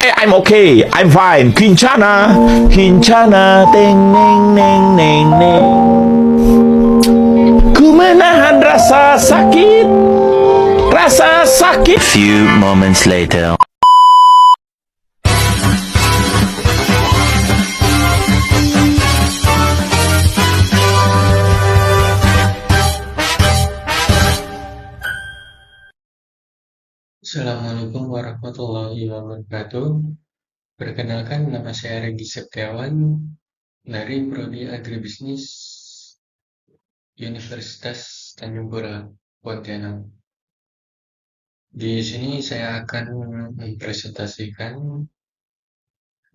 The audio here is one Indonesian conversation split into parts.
I'm okay. I'm fine. Kincana, Kincana, teng neng neng neng neng. Ku menahan rasa sakit, rasa sakit. Few moments later. Assalamualaikum warahmatullahi wabarakatuh. Perkenalkan, nama saya Regi Setiawan dari Prodi Agribisnis Universitas Tanjung Pura, Pontianak. Di sini saya akan mempresentasikan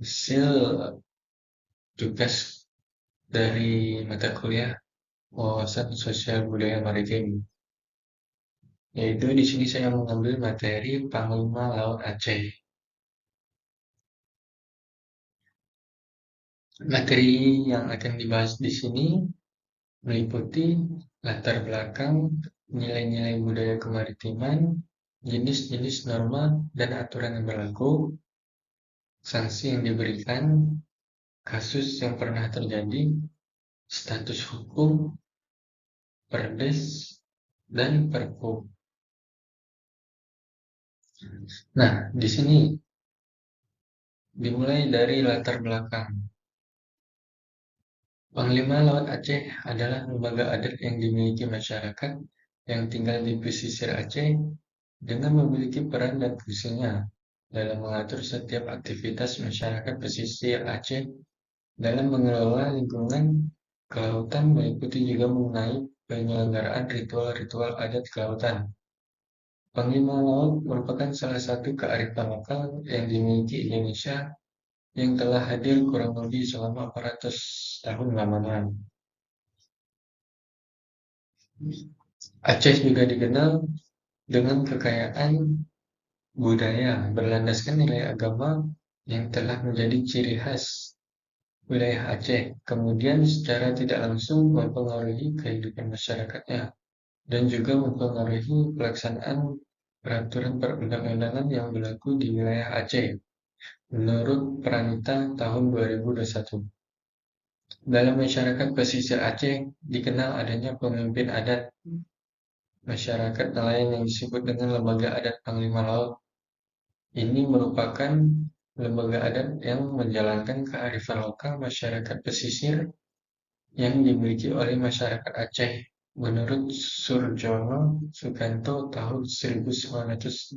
hasil tugas dari mata kuliah Wawasan Sosial Budaya Maritim. Yaitu di sini saya mengambil materi Panglima Laut Aceh. Materi yang akan dibahas di sini meliputi latar belakang, nilai-nilai budaya kemaritiman, jenis-jenis norma dan aturan yang berlaku, sanksi yang diberikan, kasus yang pernah terjadi, status hukum, perdes, dan perpu. Nah, di sini dimulai dari latar belakang. Panglima Laut Aceh adalah lembaga adat yang dimiliki masyarakat yang tinggal di pesisir Aceh dengan memiliki peran dan fungsinya dalam mengatur setiap aktivitas masyarakat pesisir Aceh dalam mengelola lingkungan kelautan meliputi juga mengenai penyelenggaraan ritual-ritual adat kelautan. Panglima Laut merupakan salah satu kearifan lokal yang dimiliki Indonesia yang telah hadir kurang lebih selama 400 tahun lamanya. Aceh juga dikenal dengan kekayaan budaya berlandaskan nilai agama yang telah menjadi ciri khas wilayah Aceh, kemudian secara tidak langsung mempengaruhi kehidupan masyarakatnya dan juga mempengaruhi pelaksanaan peraturan perundang-undangan yang berlaku di wilayah Aceh menurut Pranita tahun 2021. Dalam masyarakat pesisir Aceh dikenal adanya pemimpin adat masyarakat nelayan yang disebut dengan Lembaga Adat Panglima Laut. Ini merupakan lembaga adat yang menjalankan kearifan lokal masyarakat pesisir yang dimiliki oleh masyarakat Aceh menurut Surjono Sukanto tahun 1987.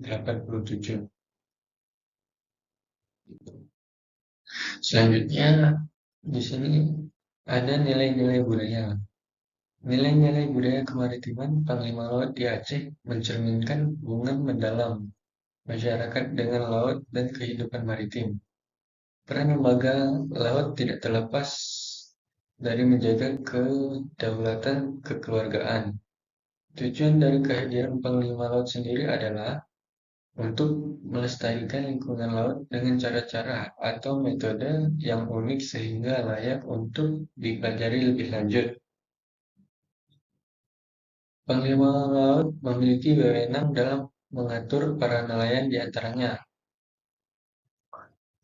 Selanjutnya, di sini ada nilai-nilai budaya. Nilai-nilai budaya kemaritiman Panglima Laut di Aceh mencerminkan hubungan mendalam masyarakat dengan laut dan kehidupan maritim. Peran lembaga laut tidak terlepas dari menjaga kedaulatan kekeluargaan. Tujuan dari kehadiran Panglima Laut sendiri adalah untuk melestarikan lingkungan laut dengan cara-cara atau metode yang unik sehingga layak untuk dipelajari lebih lanjut. Panglima Laut memiliki wewenang dalam mengatur para nelayan di antaranya.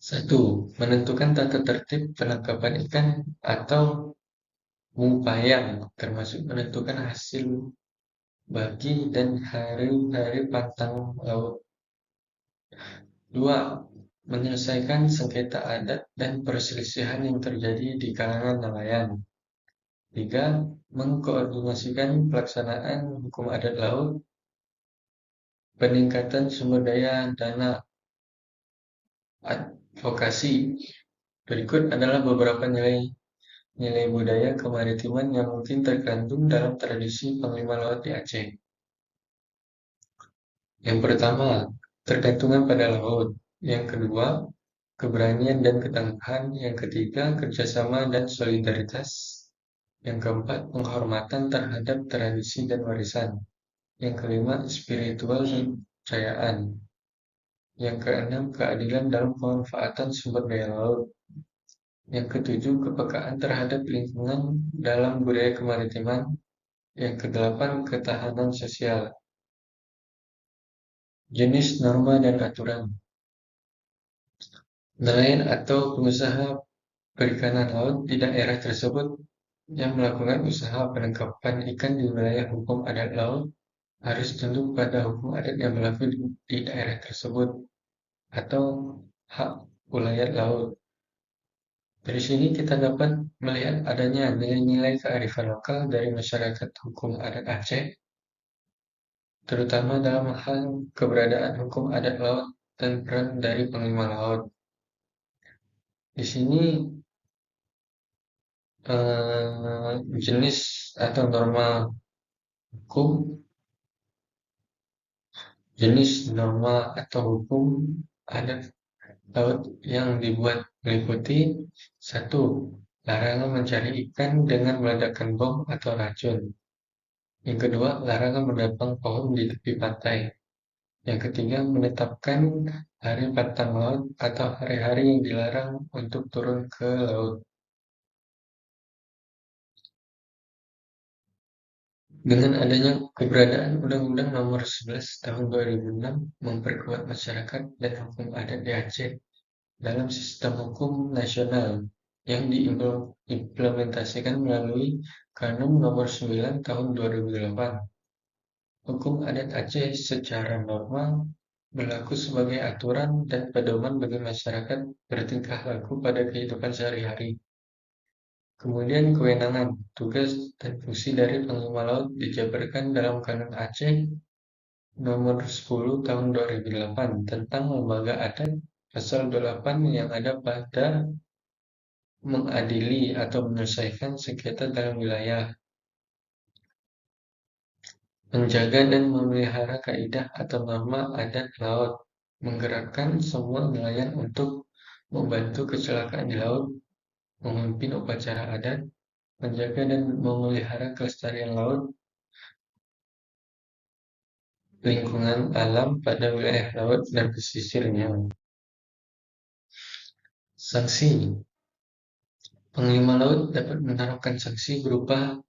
1. Menentukan tata tertib penangkapan ikan atau mupayang, termasuk menentukan hasil bagi dan hari-hari pantang laut. 2. Menyelesaikan sengketa adat dan perselisihan yang terjadi di kalangan nelayan. 3. Mengkoordinasikan pelaksanaan hukum adat laut, peningkatan sumber daya dana advokasi. Berikut adalah beberapa nilai budaya kemaritiman yang mungkin terkandung dalam tradisi Panglima Laut di Aceh. Yang pertama, tergantungan pada laut. Yang kedua, keberanian dan ketangguhan. Yang ketiga, kerjasama dan solidaritas. Yang keempat, penghormatan terhadap tradisi dan warisan. Yang kelima, spiritual dan kepercayaan. Yang keenam, keadilan dalam pemanfaatan sumber daya laut. Yang ketujuh, kepekaan terhadap lingkungan dalam budaya kemaritiman. Yang kedelapan, ketahanan sosial. Jenis norma dan aturan. Nelayan atau pengusaha perikanan laut di daerah tersebut yang melakukan usaha penangkapan ikan di wilayah hukum adat laut harus tunduk pada hukum adat yang berlaku di daerah tersebut atau hak ulayat laut. Dari sini kita dapat melihat adanya nilai-nilai kearifan lokal dari masyarakat hukum adat Aceh, terutama dalam hal keberadaan hukum adat laut dan peran dari panglima laut. Di sini jenis atau norma hukum, jenis norma atau hukum adat laut yang dibuat meliputi satu, larangan mencari ikan dengan meledakkan bom atau racun. Yang kedua, larangan menebang pohon di tepi pantai. Yang ketiga, menetapkan hari pantang laut atau hari-hari yang dilarang untuk turun ke laut. Dengan adanya keberadaan Undang-Undang Nomor 11 Tahun 2006 memperkuat masyarakat dan hukum adat di Aceh dalam sistem hukum nasional yang diimplementasikan melalui Kanun Nomor 9 Tahun 2008. Hukum adat Aceh secara normal berlaku sebagai aturan dan pedoman bagi masyarakat bertingkah laku pada kehidupan sehari-hari. Kemudian kewenangan, tugas, dan fungsi dari Panglima Laut dijabarkan dalam Kanun Aceh Nomor 10 Tahun 2008 tentang lembaga adat pasal 28 yang ada pada mengadili atau menyelesaikan sengketa dalam wilayah, menjaga dan memelihara kaidah atau norma adat laut, menggerakkan semua nelayan untuk membantu kecelakaan di laut, memimpin upacara adat, menjaga dan memelihara kelestarian laut, lingkungan alam pada wilayah laut dan pesisirnya. Sanksi. Panglima Laut dapat menerapkan sanksi berupa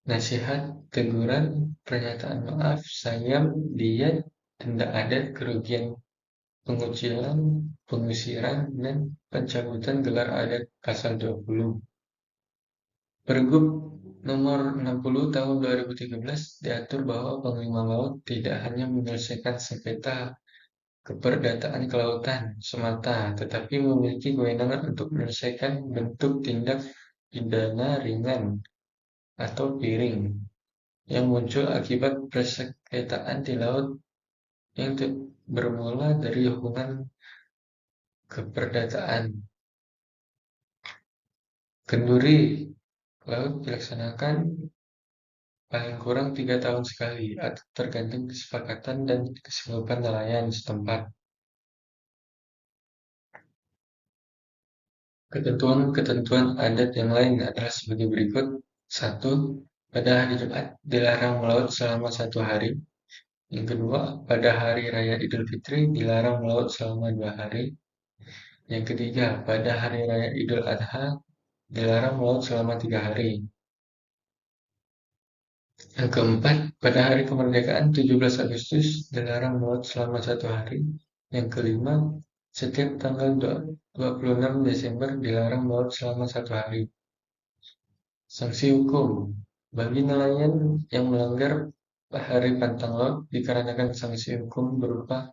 nasihat, teguran, pernyataan maaf, sayap, diet, denda adat, kerugian, pengucilan, pengusiran, dan pencabutan gelar adat pasal 20. Pergub Nomor 60 Tahun 2013 diatur bahwa Panglima Laut tidak hanya menyelesaikan sengketa keperdataan kelautan semata, tetapi memiliki kewenangan untuk menyelesaikan bentuk tindak pidana ringan atau piring yang muncul akibat persengketaan di laut yang bermula dari hubungan keperdataan. Kenduri laut dilaksanakan paling kurang 3 tahun sekali atau tergantung kesepakatan dan kesanggupan nelayan setempat. Ketentuan-ketentuan adat yang lain adalah sebagai berikut. 1. Pada hari Jumat dilarang melaut selama 1 hari. Yang kedua, pada hari raya Idul Fitri dilarang melaut selama 2 hari. Yang ketiga, pada hari raya Idul Adha dilarang melaut selama 3 hari. Yang keempat, pada hari kemerdekaan 17 Agustus dilarang melaut selama 1 hari. Yang kelima, setiap tanggal 26 Desember dilarang melaut selama 1 hari. Sanksi hukum bagi nelayan yang melanggar hari pantang laut dikarenakan sanksi hukum berupa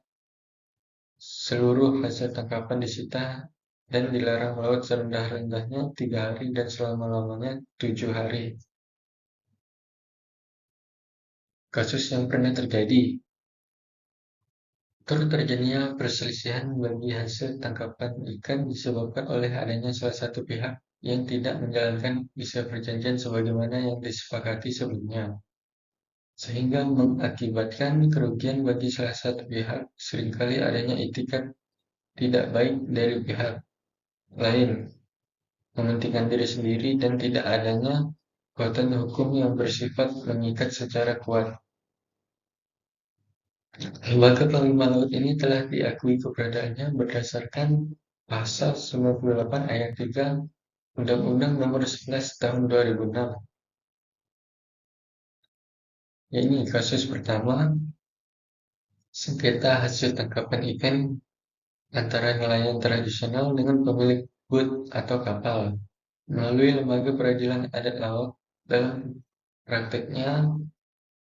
seluruh hasil tangkapan disita dan dilarang melaut serendah-rendahnya 3 hari dan selama-lamanya 7 hari. Kasus yang pernah terjadi. Terjadinya perselisihan bagi hasil tangkapan ikan disebabkan oleh adanya salah satu pihak yang tidak menjalankan isi perjanjian sebagaimana yang disepakati sebelumnya, sehingga mengakibatkan kerugian bagi salah satu pihak. Seringkali adanya itikat tidak baik dari pihak lain, mementingkan diri sendiri, dan tidak adanya kekuatan hukum yang bersifat mengikat secara kuat. Lembaga Panglima Laut ini telah diakui keberadaannya berdasarkan Pasal 98 Ayat 3 Undang-Undang Nomor 11 Tahun 2006. Ini kasus pertama, sengketa hasil tangkapan ikan antara nelayan tradisional dengan pemilik boot atau kapal melalui lembaga peradilan adat laut. Dalam prakteknya,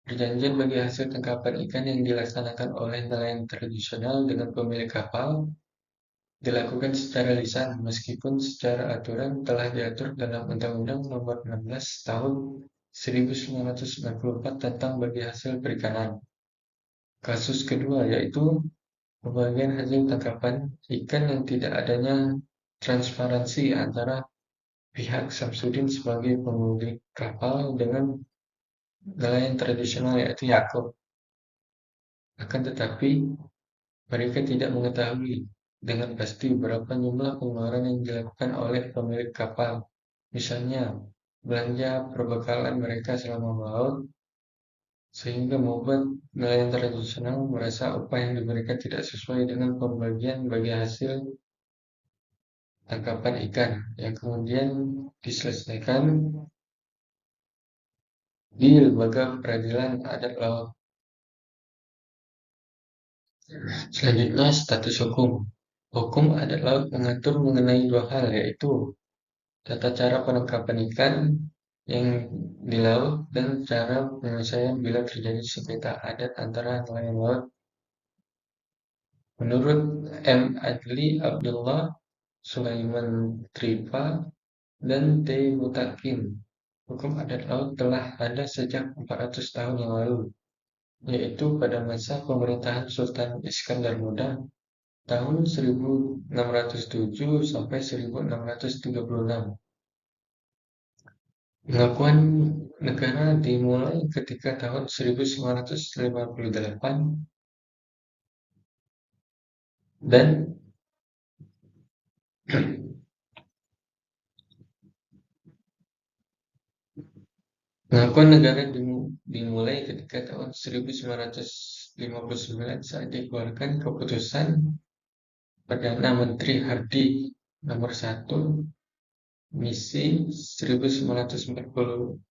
perjanjian bagi hasil tangkapan ikan yang dilaksanakan oleh nelayan tradisional dengan pemilik kapal dilakukan secara lisan, meskipun secara aturan telah diatur dalam Undang-Undang Nomor 16 Tahun 1994 tentang bagi hasil perikanan. Kasus kedua yaitu pembagian hasil tangkapan ikan yang tidak adanya transparansi antara pihak Samsudin sebagai pemilik kapal dengan nelayan tradisional yaitu Yakob. Akan tetapi, mereka tidak mengetahui dengan pasti berapa jumlah pengeluaran yang dilakukan oleh pemilik kapal. Misalnya, belanja perbekalan mereka selama melaut, sehingga membuat nelayan tradisional merasa upah yang diberikan tidak sesuai dengan pembagian bagi hasil tangkapan ikan yang kemudian diselesaikan di lembaga peradilan adat laut. Selanjutnya, status hukum. Hukum adat laut mengatur mengenai dua hal, yaitu tata cara penangkapan ikan yang di laut dan cara penyelesaian bila terjadi sengketa adat antara nelayan laut. Menurut M. Adli Abdullah, Sulaiman Tripa, dan T. Mutakin, hukum adat laut telah ada sejak 400 tahun yang lalu, yaitu pada masa pemerintahan Sultan Iskandar Muda tahun 1607 sampai 1636. Pengakuan negara dimulai ketika tahun 1958 dan pengakuan negara dimulai ketika tahun 1959 saat dikeluarkan keputusan Perdana Menteri Hardi nomor 1 misi 1959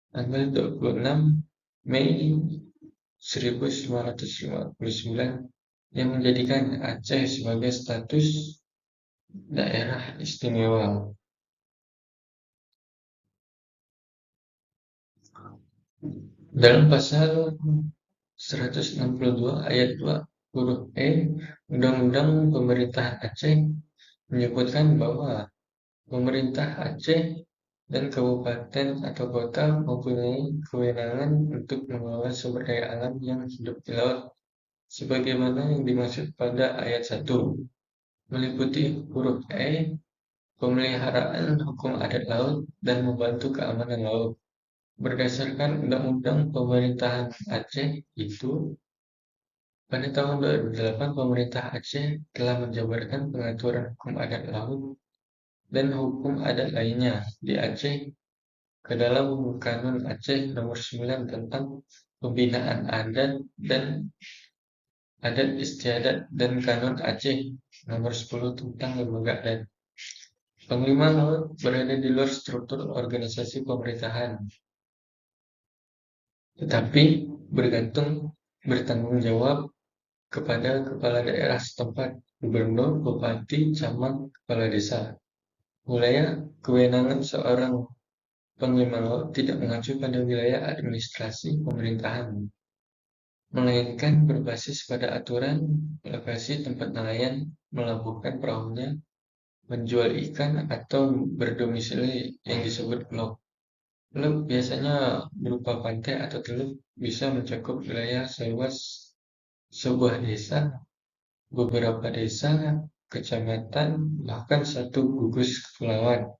tanggal 26 Mei 1959 yang menjadikan Aceh sebagai status daerah istimewa. Dalam pasal 162 ayat 2 huruf E Undang-Undang Pemerintahan Aceh menyebutkan bahwa pemerintah Aceh dan kabupaten atau kota mempunyai kewenangan untuk mengelola sumber daya alam yang hidup di laut sebagaimana yang dimaksud pada ayat 1, meliputi huruf E, pemeliharaan hukum adat laut dan membantu keamanan laut. Berdasarkan Undang-Undang Pemerintahan Aceh itu, pada tahun 2008 pemerintah Aceh telah menjabarkan pengaturan hukum adat laut dan hukum adat lainnya di Aceh ke dalam Kanun Aceh Nomor 9 tentang Pembinaan Adat dan Adat Istiadat dan Kanun Aceh Nomor 10 tentang Lembaga Adat. Panglima Laut berada di luar struktur organisasi pemerintahan, tetapi bertanggung jawab kepada kepala daerah setempat, gubernur, bupati, camat, kepala desa. Wilayah kewenangan seorang panglima laut tidak mengacu pada wilayah administrasi pemerintahan, melainkan berbasis pada aturan lokasi tempat nelayan melabuhkan perahunya, menjual ikan, atau berdomisili yang disebut blok. Blok biasanya berupa pantai atau teluk, bisa mencakup wilayah seluas sebuah desa, beberapa desa, kecamatan, bahkan satu gugus kepulauan.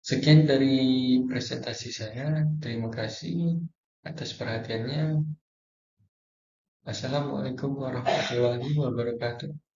Sekian dari presentasi saya. Terima kasih atas perhatiannya. Assalamualaikum warahmatullahi wabarakatuh.